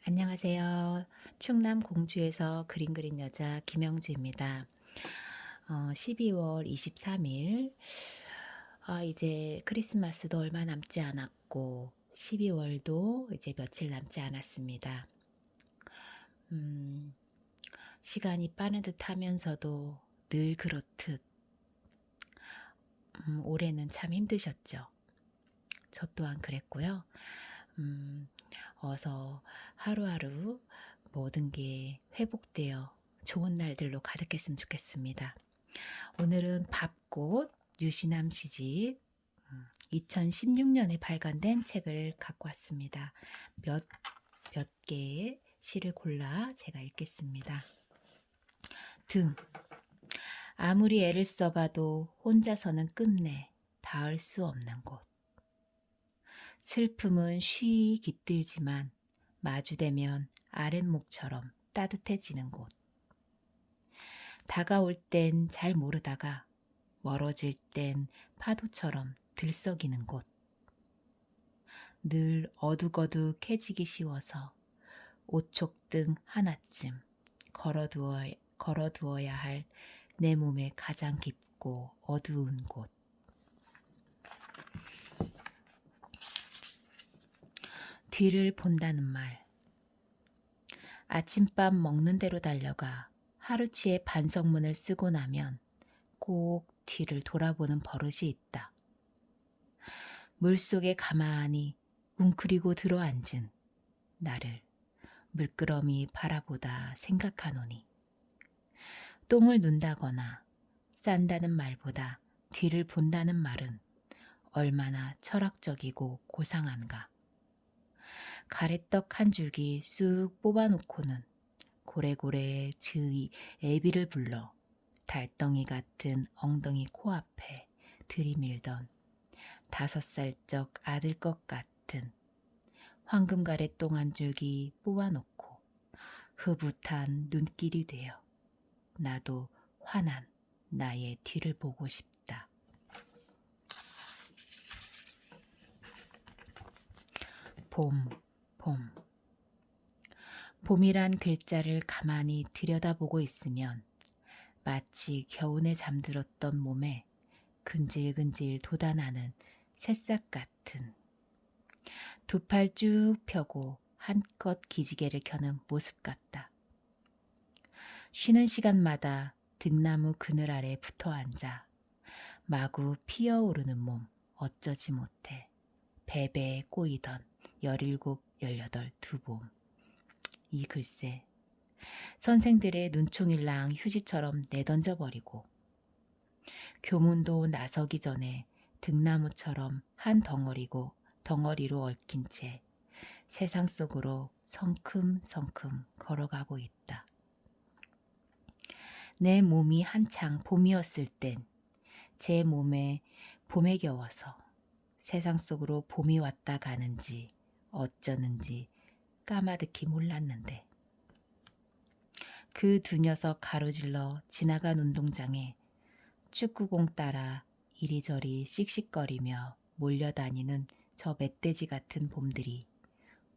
안녕하세요. 충남 공주에서 그림 그린 여자 김영주입니다. 12월 23일. 이제 크리스마스도 얼마 남지 않았고 12월도 이제 며칠 남지 않았습니다. 음, 시간이 빠른 듯 하면서도 늘 그렇듯 올해는 참 힘드셨죠. 저 또한 그랬고요. 음, 어서 하루하루 모든 게 회복되어 좋은 날들로 가득했으면 좋겠습니다. 오늘은 밥꽃 유시남 시집 2016년에 발간된 책을 갖고 왔습니다. 몇 개의 시를 골라 제가 읽겠습니다. 등. 아무리 애를 써봐도 혼자서는 끝내 닿을 수 없는 곳. 슬픔은 쉬이 깃들지만 마주대면 아랫목처럼 따뜻해지는 곳. 다가올 땐 잘 모르다가 멀어질 땐 파도처럼 들썩이는 곳. 늘 어둑어둑해지기 쉬워서 오촉등 하나쯤 걸어두어야 할 내 몸의 가장 깊고 어두운 곳. 뒤를 본다는 말. 아침밥 먹는 대로 달려가 하루치의 반성문을 쓰고 나면 꼭 뒤를 돌아보는 버릇이 있다. 물속에 가만히 웅크리고 들어앉은 나를 물끄러미 바라보다 생각하노니 똥을 눈다거나 싼다는 말보다 뒤를 본다는 말은 얼마나 철학적이고 고상한가. 가래떡 한 줄기 쑥 뽑아놓고는 고래고래 즈의 애비를 불러 달덩이 같은 엉덩이 코앞에 들이밀던 5살적 아들 것 같은 황금가래똥 한 줄기 뽑아놓고 흐붓한 눈길이 되어 나도 화난 나의 뒤를 보고 싶다. 봄, 봄. 봄이란 글자를 가만히 들여다보고 있으면 마치 겨우내 잠들었던 몸에 근질근질 돋아나는 새싹 같은 두 팔 쭉 펴고 한껏 기지개를 켜는 모습 같다. 쉬는 시간마다 등나무 그늘 아래 붙어 앉아 마구 피어오르는 몸 어쩌지 못해 베베 꼬이던 17, 18 두 봄. 이 글쎄 선생들의 눈총일랑 휴지처럼 내던져버리고 교문도 나서기 전에 등나무처럼 한 덩어리로 얽힌 채 세상 속으로 성큼성큼 걸어가고 있다. 내 몸이 한창 봄이었을 땐 제 몸에 봄에 겨워서 세상 속으로 봄이 왔다 가는지 어쩌는지 까마득히 몰랐는데 그 두 녀석 가로질러 지나간 운동장에 축구공 따라 이리저리 씩씩거리며 몰려다니는 저 멧돼지 같은 봄들이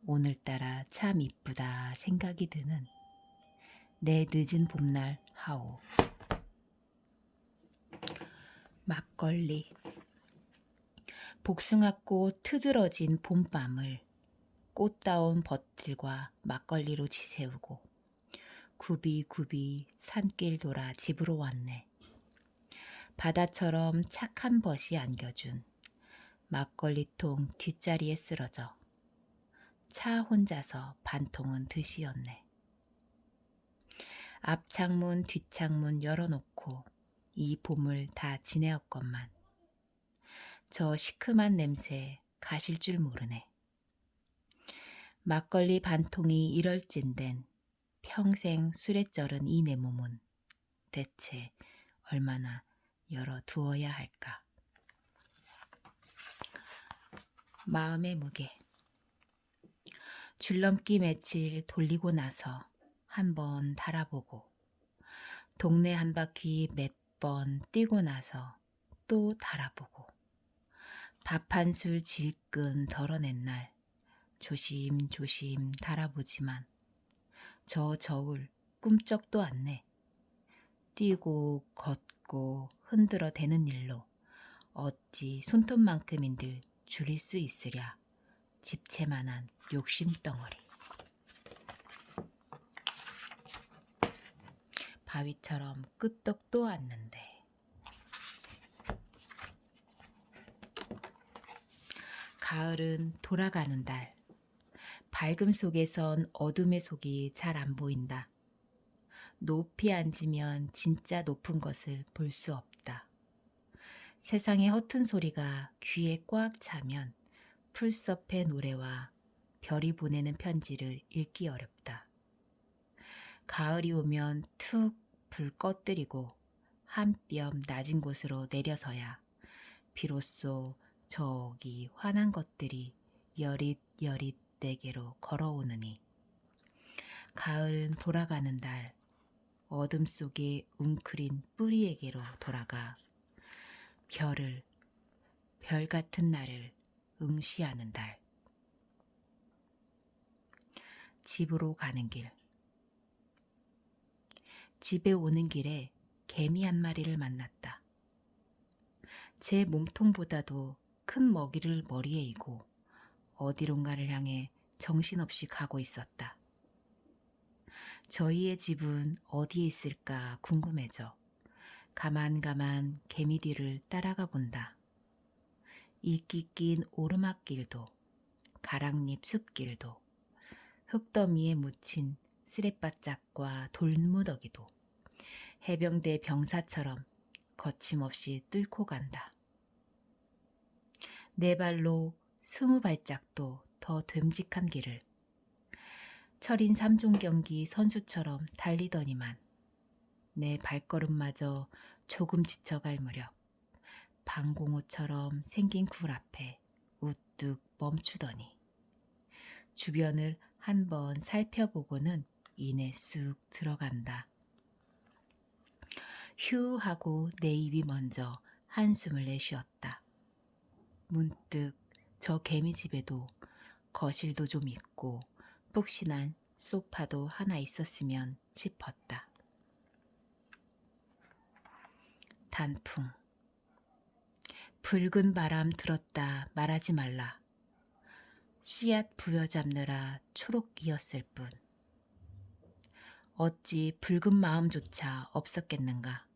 오늘따라 참 이쁘다 생각이 드는 내 늦은 봄날 하오. 막걸리. 복숭아꽃 트들어진 봄밤을 꽃다운 벗들과 막걸리로 지새우고 굽이굽이 산길 돌아 집으로 왔네. 바다처럼 착한 벗이 안겨준 막걸리통 뒷자리에 쓰러져 차 혼자서 반통은 듯이었네. 앞창문 뒷창문 열어놓고 이 봄을 다 지내었건만 저 시큼한 냄새 가실 줄 모르네. 막걸리 반통이 이럴찐된 평생 술에 쩔은 이 내 몸은 대체 얼마나 열어두어야 할까. 마음의 무게. 줄넘기 며칠 돌리고 나서 한번 달아보고 동네 한 바퀴 몇 번 뛰고 나서 또 달아보고 밥 한 술 질끈 덜어낸 날 조심조심 달아보지만 저 저울 꿈쩍도 않네. 뛰고 걷고 흔들어 대는 일로 어찌 손톱만큼인들 줄일 수 있으랴. 집채만한 욕심덩어리. 바위처럼 끄떡도 않는데. 가을은 돌아가는 달. 밝음 속에선 어둠의 속이 잘 안 보인다. 높이 앉으면 진짜 높은 것을 볼 수 없다. 세상의 허튼 소리가 귀에 꽉 차면 풀숲의 노래와 별이 보내는 편지를 읽기 어렵다. 가을이 오면 툭 불 꺼뜨리고 한 뼘 낮은 곳으로 내려서야 비로소 저기 환한 것들이 여릿여릿 내게로 걸어오느니. 가을은 돌아가는 달. 어둠 속에 웅크린 뿌리에게로 돌아가 별 같은 날을 응시하는 달. 집으로 가는 길. 집에 오는 길에 개미 한 마리를 만났다. 제 몸통보다도 큰 먹이를 머리에 이고 어디론가를 향해 정신없이 가고 있었다. 저희의 집은 어디에 있을까 궁금해져 가만가만 개미 뒤를 따라가 본다. 이끼 낀 오르막길도 가랑잎 숲길도 흙더미에 묻힌 쓰레바짝과 돌무더기도 해병대 병사처럼 거침없이 뚫고 간다. 내 발로 20발짝도 더 됨직한 길을 철인 3종 경기 선수처럼 달리더니만 내 발걸음마저 조금 지쳐갈 무렵 방공호처럼 생긴 굴 앞에 우뚝 멈추더니 주변을 한번 살펴보고는 이내 쑥 들어간다. 휴 하고 내 입이 먼저 한숨을 내쉬었다. 문득 저 개미집에도 거실도 좀 있고 푹신한 소파도 하나 있었으면 싶었다. 단풍. 붉은 바람 들었다 말하지 말라. 씨앗 부여잡느라 초록이었을 뿐. 어찌 붉은 마음조차 없었겠는가.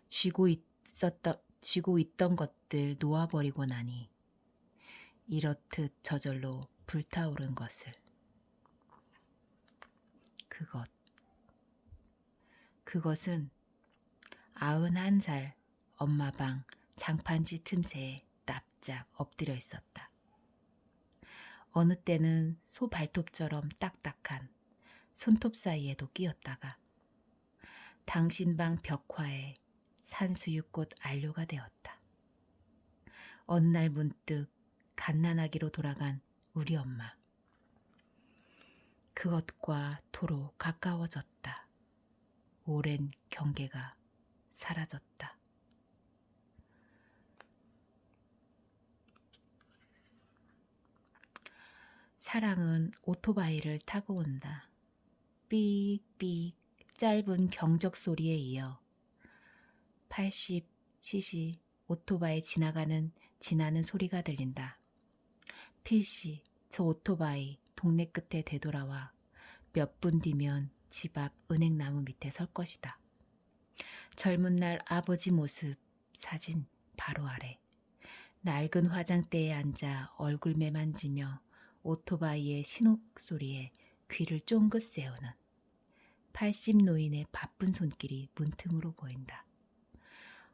쥐고 있던 것들 놓아버리고 나니 이렇듯 저절로 불타오른 것을. 그것은 91살 엄마 방 장판지 틈새에 납작 엎드려 있었다. 어느 때는 소 발톱처럼 딱딱한 손톱 사이에도 끼었다가 당신 방 벽화에 산수유꽃 안료가 되었다. 어느 날 문득 갓난아기로 돌아간 우리 엄마. 그것과 도로 가까워졌다. 오랜 경계가 사라졌다. 사랑은 오토바이를 타고 온다. 삑삑 짧은 경적 소리에 이어 80cc 오토바이 지나는 소리가 들린다. 필시 저 오토바이 동네 끝에 되돌아와 몇 분 뒤면 집 앞 은행나무 밑에 설 것이다. 젊은 날 아버지 모습 사진 바로 아래. 낡은 화장대에 앉아 얼굴매 만지며 오토바이의 신호 소리에 귀를 쫑긋 세우는 80 노인의 바쁜 손길이 문틈으로 보인다.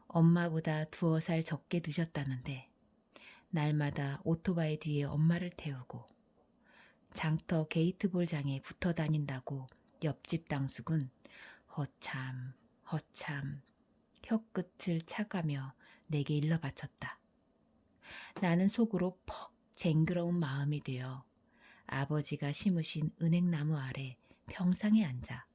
엄마보다 2살 적게 드셨다는데 날마다 오토바이 뒤에 엄마를 태우고 장터 게이트볼장에 붙어 다닌다고 옆집 당숙은 허참 혀끝을 차가며 내게 일러 바쳤다. 나는 속으로 퍽 쟁그러운 마음이 되어 아버지가 심으신 은행나무 아래 평상에 앉아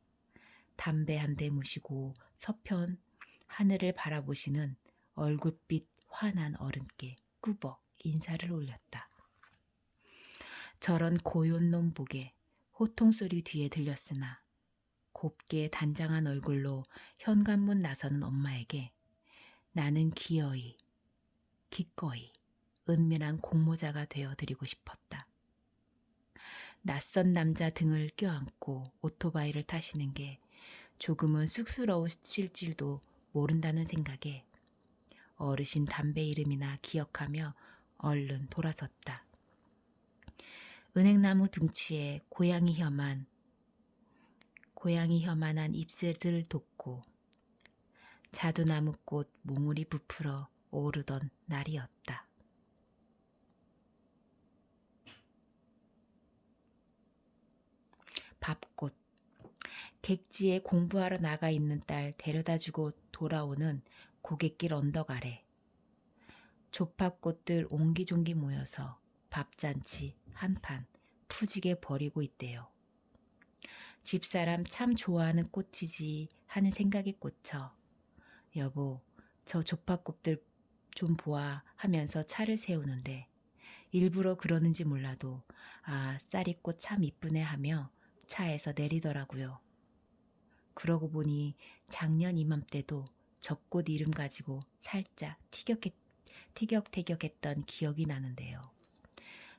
담배 한 대 무시고 서편 하늘을 바라보시는 얼굴빛 환한 어른께 꾸벅 인사를 올렸다. 저런 고요한 놈 보게 호통소리 뒤에 들렸으나 곱게 단장한 얼굴로 현관문 나서는 엄마에게 나는 기꺼이 은밀한 공모자가 되어 드리고 싶었다. 낯선 남자 등을 껴안고 오토바이를 타시는 게 조금은 쑥스러우실지도 모른다는 생각에 어르신 담배 이름이나 기억하며 얼른 돌아섰다. 은행나무 등치에 고양이 혀만한 잎새들 돋고 자두나무꽃 몽울이 부풀어 오르던 날이었다. 밥꽃. 객지에 공부하러 나가 있는 딸 데려다주고 돌아오는 고갯길 언덕 아래 조팝꽃들 옹기종기 모여서 밥잔치 한판 푸지게 벌이고 있대요. 집사람 참 좋아하는 꽃이지 하는 생각에 꽂혀 여보 저 조팝꽃들 좀 보아 하면서 차를 세우는데 일부러 그러는지 몰라도 아 쌀이꽃 참 이쁘네 하며 차에서 내리더라고요. 그러고 보니 작년 이맘때도 저 꽃 이름 가지고 살짝 티격태격했던 기억이 나는데요.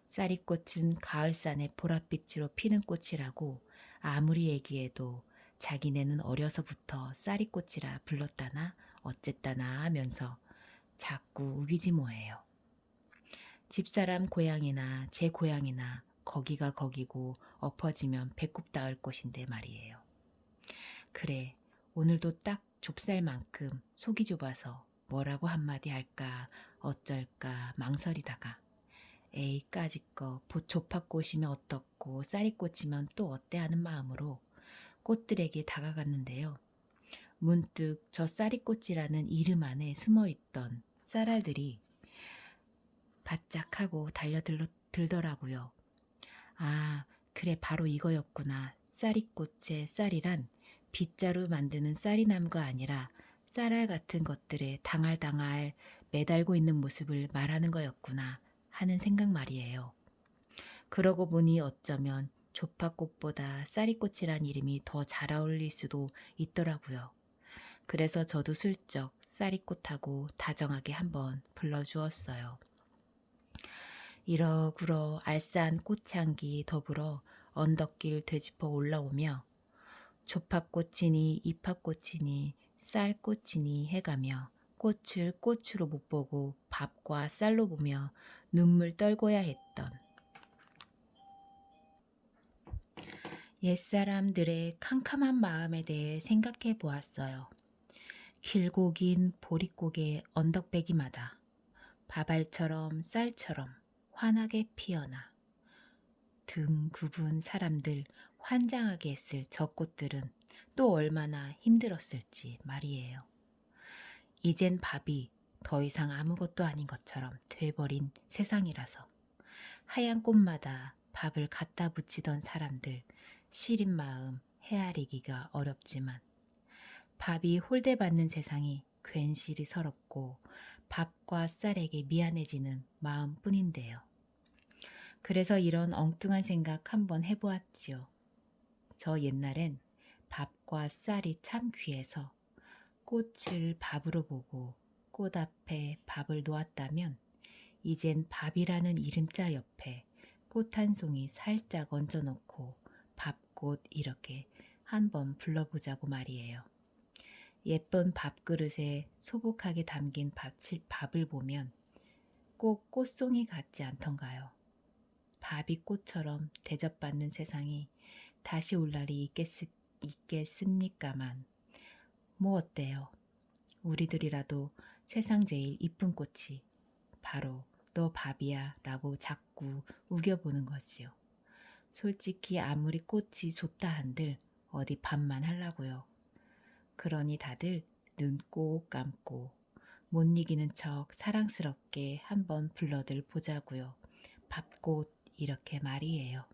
쌀이꽃은 가을산에 보랏빛으로 피는 꽃이라고 아무리 얘기해도 자기네는 어려서부터 쌀이꽃이라 불렀다나 어쨌다나 하면서 자꾸 우기지 뭐예요. 집사람 고향이나 제 고향이나 거기가 거기고 엎어지면 배꼽 닿을 곳인데 말이에요. 그래 오늘도 딱 좁쌀만큼 속이 좁아서 뭐라고 한마디 할까 어쩔까 망설이다가 에이 까짓거 조팝꽃이면 어떻고 쌀이꽃이면 또 어때 하는 마음으로 꽃들에게 다가갔는데요. 문득 저 쌀이꽃이라는 이름 안에 숨어있던 쌀알들이 바짝하고 달려들더라고요. 아 그래 바로 이거였구나. 쌀이꽃의 쌀이란 빗자루 만드는 쌀이나무가 아니라 쌀알 같은 것들에 당알당알 매달고 있는 모습을 말하는 거였구나 하는 생각 말이에요. 그러고 보니 어쩌면 조팝꽃보다 쌀이꽃이란 이름이 더 잘 어울릴 수도 있더라고요. 그래서 저도 슬쩍 쌀이꽃하고 다정하게 한번 불러주었어요. 이러구러 알싸한 꽃향기 더불어 언덕길 되짚어 올라오며 조팝꽃이니 이팝꽃이니 쌀꽃이니 해가며 꽃을 꽃으로 못 보고 밥과 쌀로 보며 눈물 떨고야 했던 옛사람들의 캄캄한 마음에 대해 생각해 보았어요. 길고 긴 보릿고개 언덕배기마다 밥알처럼 쌀처럼 환하게 피어나 등 굽은 사람들 환장하게 했을 저 꽃들은 또 얼마나 힘들었을지 말이에요. 이젠 밥이 더 이상 아무것도 아닌 것처럼 돼버린 세상이라서 하얀 꽃마다 밥을 갖다 붙이던 사람들 시린 마음 헤아리기가 어렵지만 밥이 홀대받는 세상이 괜시리 서럽고 밥과 쌀에게 미안해지는 마음뿐인데요. 그래서 이런 엉뚱한 생각 한번 해보았지요. 저 옛날엔 밥과 쌀이 참 귀해서 꽃을 밥으로 보고 꽃 앞에 밥을 놓았다면 이젠 밥이라는 이름자 옆에 꽃 한 송이 살짝 얹어놓고 밥꽃 이렇게 한번 불러보자고 말이에요. 예쁜 밥그릇에 소복하게 담긴 밥을 보면 꼭 꽃송이 같지 않던가요? 밥이 꽃처럼 대접받는 세상이 다시 올 날이 있겠습니까만 뭐 어때요? 우리들이라도 세상 제일 이쁜 꽃이 바로 너 밥이야 라고 자꾸 우겨보는 거지요. 솔직히 아무리 꽃이 좋다 한들 어디 밥만 하려고요. 그러니 다들 눈 꼭 감고 못 이기는 척 사랑스럽게 한번 불러들 보자고요. 밥꽃 이렇게 말이에요.